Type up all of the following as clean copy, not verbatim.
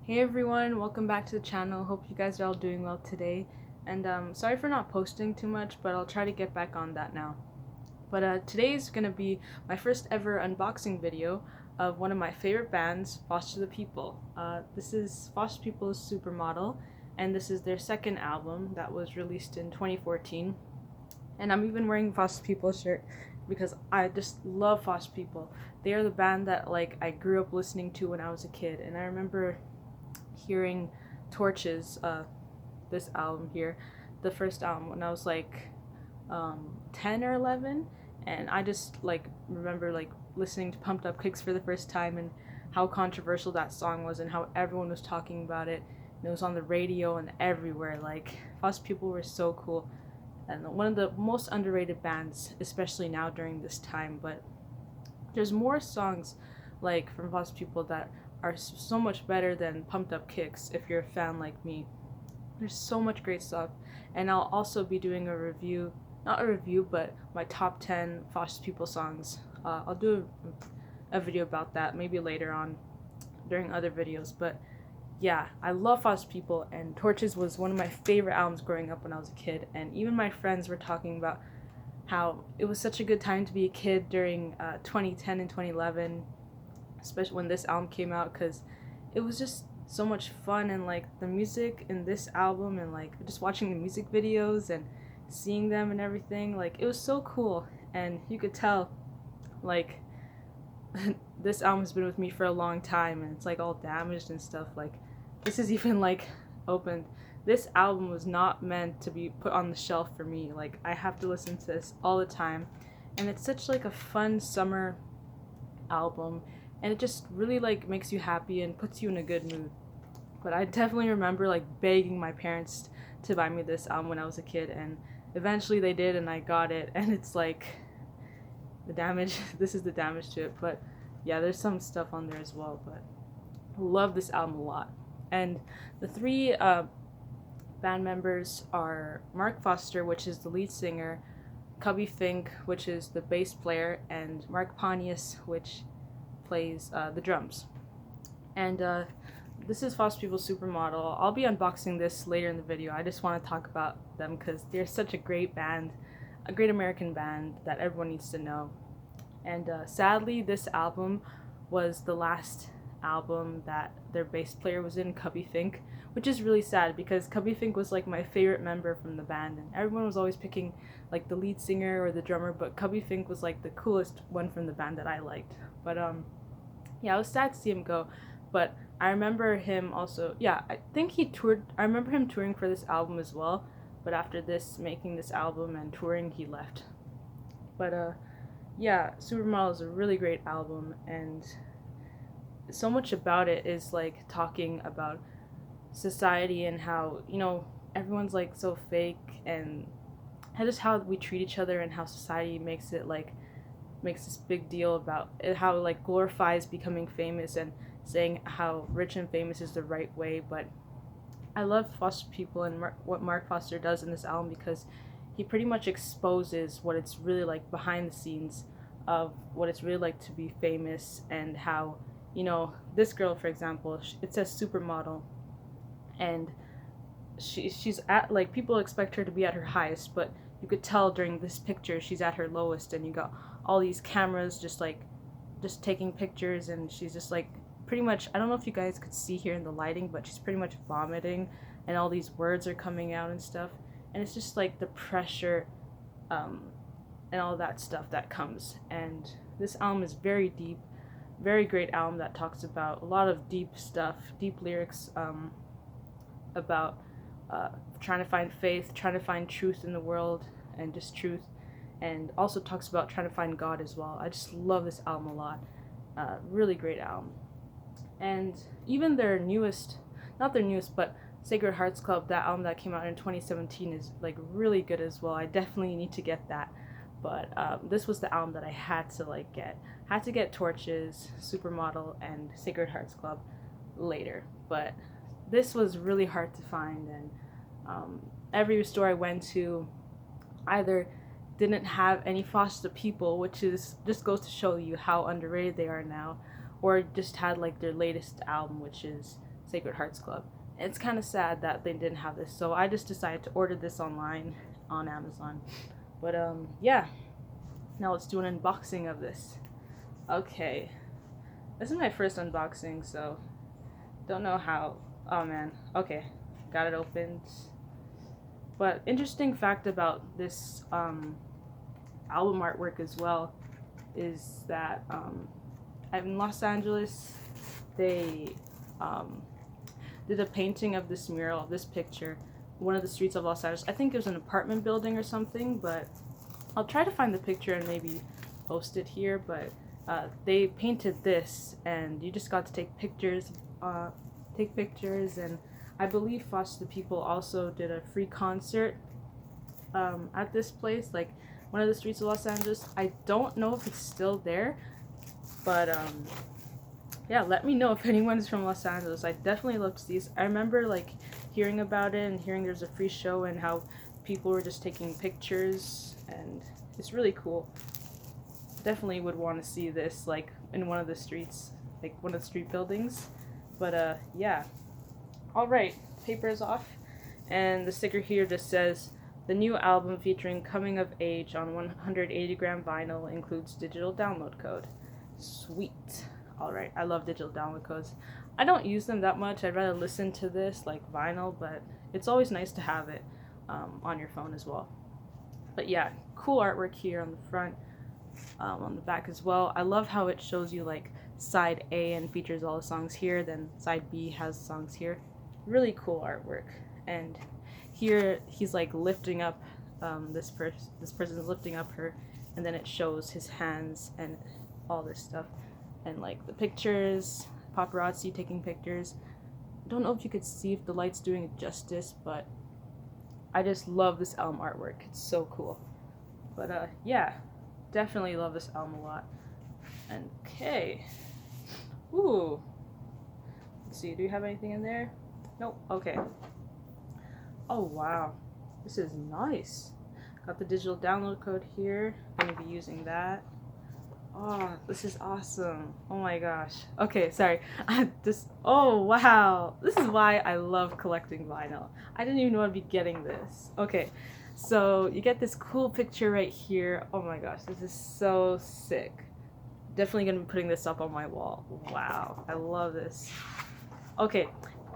Hey everyone, welcome back to the channel. Hope you guys are all doing well today. And sorry for not posting too much, but I'll try to get back on that now. But today is going to be my first ever unboxing video of one of my favorite bands, Foster the People. This is Foster the People's Supermodel, and this is their second album that was released in 2014. And I'm even wearing Foster the People shirt because I just love Foster the People. They are the band that I grew up listening to when I was a kid, and I remember hearing Torches, this album here, the first album, when I was 10 or 11, and I just remember listening to Pumped Up Kicks for the first time and how controversial that song was and how everyone was talking about it. And it was on the radio and everywhere. Foster People were so cool and one of the most underrated bands, especially now during this time. But there's more songs from Foster People that are so much better than Pumped Up Kicks if you're a fan like me. There's so much great stuff, and I'll also be doing a review, not a review, but my top 10 Foster People songs. I'll do a video about that maybe later on during other videos, but yeah, I love Foster People, and Torches was one of my favorite albums growing up when I was a kid, and even my friends were talking about how it was such a good time to be a kid during 2010 and 2011, especially when this album came out, because it was just so much fun. And the music in this album and just watching the music videos and seeing them and everything, it was so cool. And you could tell like this album has been with me for a long time, and it's all damaged and stuff. This is even opened. This album was not meant to be put on the shelf for me. I have to listen to this all the time, and it's such a fun summer album, and it just really makes you happy and puts you in a good mood. But I definitely remember begging my parents to buy me this album when I was a kid, and eventually they did, and I got it. And it's the damage. This is the damage to it, but yeah, there's some stuff on there as well. But I love this album a lot. And the three band members are Mark Foster, which is the lead singer, Cubby Fink, which is the bass player, and Mark Pontius, which plays the drums. And this is Foster People's Supermodel. I'll be unboxing this later in the video. I just want to talk about them because they're such a great band, a great American band that everyone needs to know. And sadly, this album was the last album that their bass player was in, Cubby Fink, which is really sad because Cubby Fink was my favorite member from the band, and everyone was always picking the lead singer or the drummer, but Cubby Fink was the coolest one from the band that I liked. But yeah, I was sad to see him go, but I remember him also, yeah, I think he toured, I remember him touring for this album as well, but after this, making this album and touring, he left. But yeah, Supermodel is a really great album, and so much about it is talking about society and how, everyone's so fake, and just how we treat each other, and how society makes it makes this big deal about it, how glorifies becoming famous and saying how rich and famous is the right way. But I love Foster People and what Mark Foster does in this album, because he pretty much exposes what it's really behind the scenes of what it's really to be famous, and how, this girl, for example, it says Supermodel, and she's at people expect her to be at her highest, but you could tell during this picture she's at her lowest, and you got all these cameras just taking pictures, and she's just pretty much, I don't know if you guys could see here in the lighting, but she's pretty much vomiting, and all these words are coming out and stuff, and it's just the pressure and all that stuff that comes. And this album is very deep, very great album that talks about a lot of deep stuff, deep lyrics about trying to find faith, trying to find truth in the world, and just truth, and also talks about trying to find God as well. I just love this album a lot. Really great album. And even their newest, not their newest, but Sacred Hearts Club, that album that came out in 2017, is really good as well. I definitely need to get that. But this was the album that I had to get. Had to get Torches, Supermodel, and Sacred Hearts Club later. But this was really hard to find, and every store I went to either didn't have any Foster People, which is just goes to show you how underrated they are now, or just had their latest album, which is Sacred Hearts Club. It's kind of sad that they didn't have this, so I just decided to order this online on Amazon. But yeah, now let's do an unboxing of this. Okay, this is my first unboxing, so don't know how. Oh man, okay, got it opened. But interesting fact about this album artwork as well is that in Los Angeles they did a painting of this mural, this picture, one of the streets of Los Angeles. I think it was an apartment building or something, but I'll try to find the picture and maybe post it here. But they painted this, and you just got to take pictures, and I believe Foster the People also did a free concert at this place, like one of the streets of Los Angeles. I don't know if it's still there, but yeah, let me know if anyone's from Los Angeles. I definitely love to see this. I remember like hearing about it and hearing there's a free show and how people were just taking pictures, and it's really cool. Definitely would want to see this like in one of the streets, like one of the street buildings. But yeah. Alright, paper is off, and the sticker here just says, the new album featuring Coming of Age on 180-gram vinyl includes digital download code. Sweet. Alright, I love digital download codes. I don't use them that much. I'd rather listen to this like vinyl, but it's always nice to have it on your phone as well. But yeah, cool artwork here on the front, on the back as well. I love how it shows you like side A and features all the songs here, then side B has songs here. Really cool artwork. And here he's like lifting up this person's lifting up her, and then it shows his hands and all this stuff, and like the pictures, paparazzi taking pictures. Don't know if you could see if the light's doing it justice, but I just love this album artwork. It's so cool. But yeah, definitely love this album a lot. And okay, ooh, let's see, do you have anything in there? Nope. Okay. Oh wow, this is nice. Got the digital download code here. I'm gonna be using that. Oh, this is awesome. Oh my gosh. Okay, sorry. Oh wow. This is why I love collecting vinyl. I didn't even know I'd be getting this. Okay, so you get this cool picture right here. Oh my gosh, this is so sick. Definitely gonna be putting this up on my wall. Wow, I love this. Okay.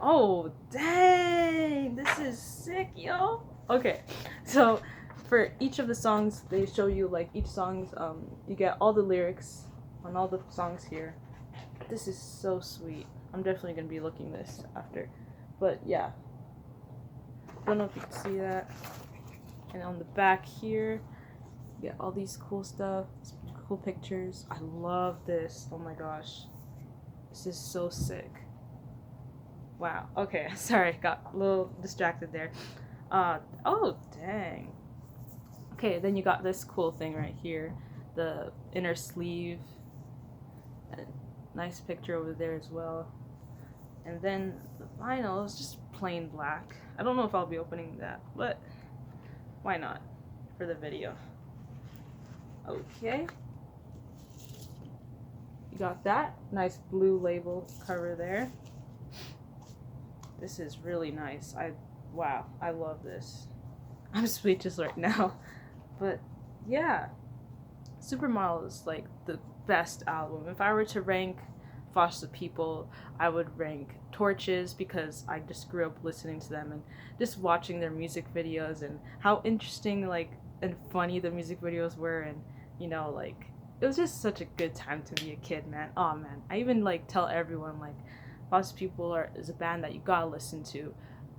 Oh, dang. This is sick, yo. Okay, so for each of the songs, they show you like each song's you get all the lyrics on all the songs here. This is so sweet. I'm definitely gonna be looking this after. But yeah, don't know if you can see that. And on the back here, you get all these cool stuff, cool pictures. I love this. Oh my gosh, this is so sick. Wow. Okay, sorry, got a little distracted there. Oh dang. Okay, then you got this cool thing right here, the inner sleeve. And nice picture over there as well. And then the vinyl is just plain black. I don't know if I'll be opening that, but why not for the video. Okay. You got that nice blue label cover there. This is really nice. Wow, I love this. I'm speechless right now. But yeah, Supermodel is like the best album. If I were to rank Foster the People, I would rank Torches, because I just grew up listening to them and just watching their music videos and how interesting like and funny the music videos were, and you know, like it was just such a good time to be a kid, man. Oh man, I even like tell everyone like Foster People is a band that you gotta listen to.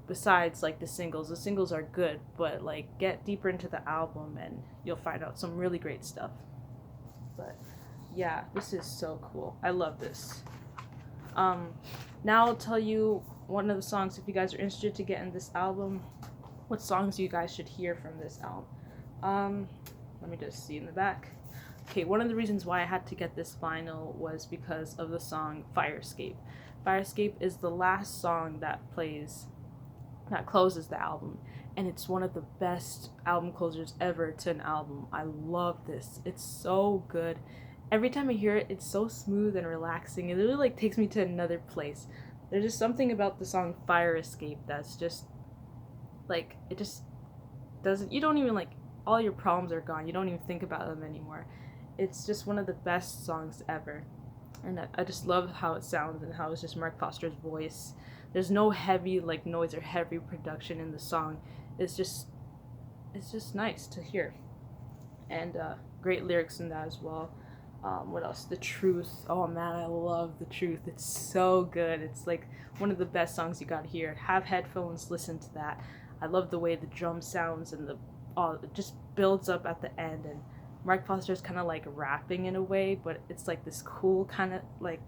Besides like the singles are good, but like get deeper into the album and you'll find out some really great stuff. But yeah, this is so cool. I love this. Now I'll tell you one of the songs, if you guys are interested to get in this album, what songs you guys should hear from this album. Let me just see in the back. Okay, one of the reasons why I had to get this vinyl was because of the song Fire Escape. Fire Escape is the last song that closes the album, and it's one of the best album closers ever to an album. I love this. It's so good. Every time I hear it, it's so smooth and relaxing. It really like takes me to another place. There's just something about the song Fire Escape that's just like, it just doesn't, you don't even like, all your problems are gone. You don't even think about them anymore. It's just one of the best songs ever. And I just love how it sounds and how it's just Mark Foster's voice. There's no heavy like noise or heavy production in the song. It's just nice to hear, and great lyrics in that as well. What else? The Truth. Oh man, I love The Truth. It's so good. It's like one of the best songs you gotta hear. Have headphones, listen to that. I love the way the drum sounds and the it just builds up at the end, and Mark Foster's kind of like rapping in a way, but it's like this cool kind of like,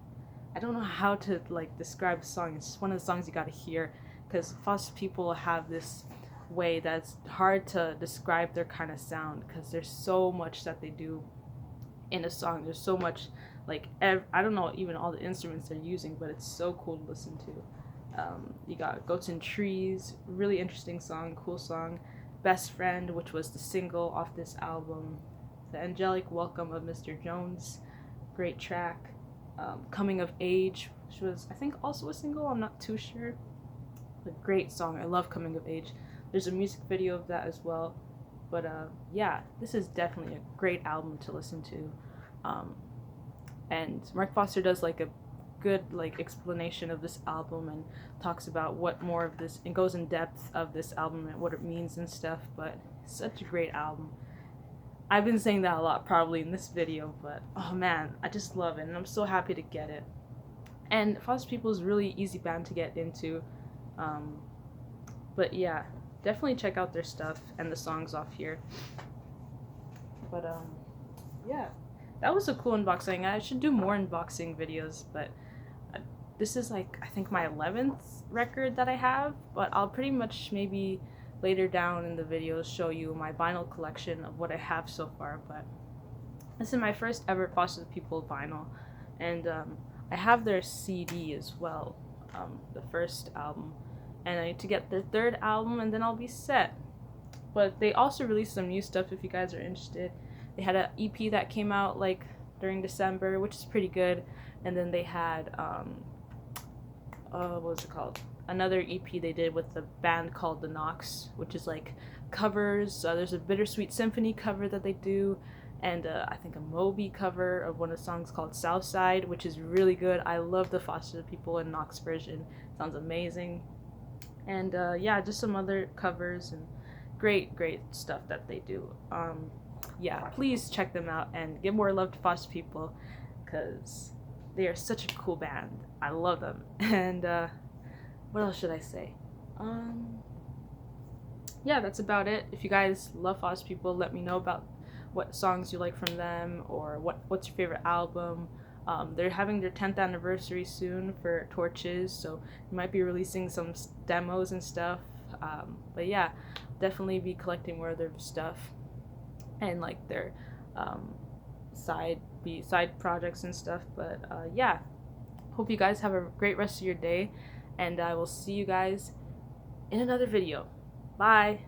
I don't know how to like describe the song. It's just one of the songs you gotta hear, because Foster people have this way that's hard to describe their kind of sound, because there's so much that they do in a song. There's so much like I don't know even all the instruments they're using, but it's so cool to listen to. You got Goats and Trees, really interesting song, cool song. Best Friend, which was the single off this album. The Angelic Welcome of Mr. Jones, great track. Coming of Age, which was I think also a single, I'm not too sure. A great song. I love Coming of Age. There's a music video of that as well. But yeah, this is definitely a great album to listen to. And Mark Foster does like a good like explanation of this album and talks about what more of this, and goes in depth of this album and what it means and stuff. But it's such a great album. I've been saying that a lot probably in this video, but oh man, I just love it and I'm so happy to get it. And Foster People is really easy band to get into. But yeah, definitely check out their stuff and the songs off here. But yeah, that was a cool unboxing. I should do more unboxing videos, but this is like I think my 11th record that I have, but I'll pretty much maybe later down in the videos show you my vinyl collection of what I have so far. But this is my first ever Foster the People vinyl, and I have their CD as well, the first album, and I need to get their third album and then I'll be set. But they also released some new stuff if you guys are interested. They had an EP that came out like during December, which is pretty good, and then they had what was it called? Another EP they did with a band called The Knox, which is like covers. There's a Bittersweet Symphony cover that they do, and I think a Moby cover of one of the songs called Southside, which is really good. I love the Foster the People and Knox version. Sounds amazing. And yeah, just some other covers and great stuff that they do. Yeah, please check them out and give more love to Foster People, because they are such a cool band. I love them. And what else should I say? Yeah, that's about it. If you guys love Foster People, let me know about what songs you like from them, or what's your favorite album. They're having their 10th anniversary soon for Torches, so you might be releasing some demos and stuff. But yeah, definitely be collecting more of their stuff and like their side projects and stuff. But yeah, hope you guys have a great rest of your day, and I will see you guys in another video. Bye.